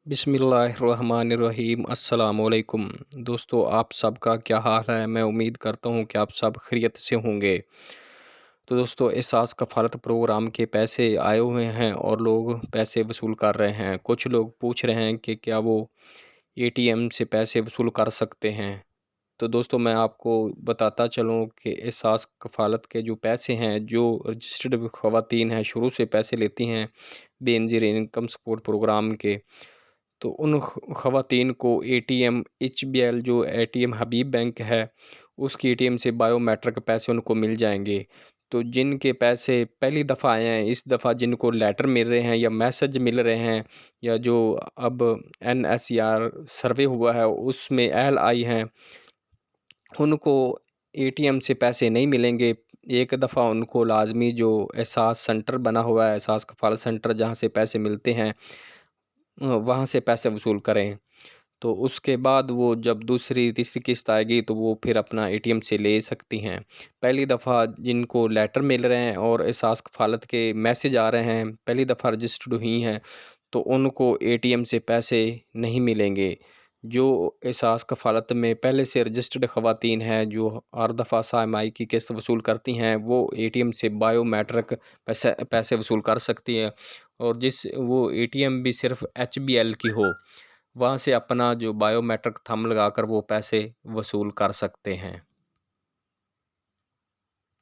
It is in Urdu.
بسم اللہ الرحمن الرحیم۔ السلام علیکم دوستو، آپ سب کا کیا حال ہے؟ میں امید کرتا ہوں کہ آپ سب خیریت سے ہوں گے۔ تو دوستو، احساس کفالت پروگرام کے پیسے آئے ہوئے ہیں اور لوگ پیسے وصول کر رہے ہیں۔ کچھ لوگ پوچھ رہے ہیں کہ کیا وہ اے ٹی ایم سے پیسے وصول کر سکتے ہیں۔ تو دوستو، میں آپ کو بتاتا چلوں کہ احساس کفالت کے جو پیسے ہیں، جو رجسٹرڈ خواتین ہیں شروع سے پیسے لیتی ہیں benazir انکم سپورٹ پروگرام کے، تو ان خواتین کو A T M H B L جو A T M Habib bank ہے، اس کی اے ٹی ایم سے بایو میٹرک پیسے ان کو مل جائیں گے۔ تو جن کے پیسے پہلی دفعہ آئے ہیں، اس دفعہ جن کو لیٹر مل رہے ہیں یا میسج مل رہے ہیں، یا جو اب N S C R survey ہوا ہے اس میں اہل آئی ہیں، ان کو اے ٹی ایم سے پیسے نہیں ملیں گے۔ ایک دفعہ ان کو لازمی جو احساس سنٹر بنا ہوا ہے، احساس کفالت سنٹر، جہاں سے پیسے ملتے ہیں، وہاں سے پیسے وصول کریں۔ تو اس کے بعد وہ جب دوسری تیسری قسط آئے گی تو وہ پھر اپنا اے ٹی ایم سے لے سکتی ہیں۔ پہلی دفعہ جن کو لیٹر مل رہے ہیں اور احساس کفالت کے میسج آ رہے ہیں، پہلی دفعہ رجسٹرڈ ہوئی ہیں، تو ان کو اے ٹی ایم سے پیسے نہیں ملیں گے۔ جو احساس کفالت میں پہلے سے رجسٹرڈ خواتین ہیں، جو ہر دفعہ سہ-ماہی کی قسط وصول کرتی ہیں، وہ اے ٹی ایم سے بایو میٹرک پیسے وصول کر سکتی ہے، اور وہ اے ٹی ایم بھی صرف ایچ بی ایل کی ہو، وہاں سے اپنا جو بایو میٹرک تھم لگا کر وہ پیسے وصول کر سکتے ہیں۔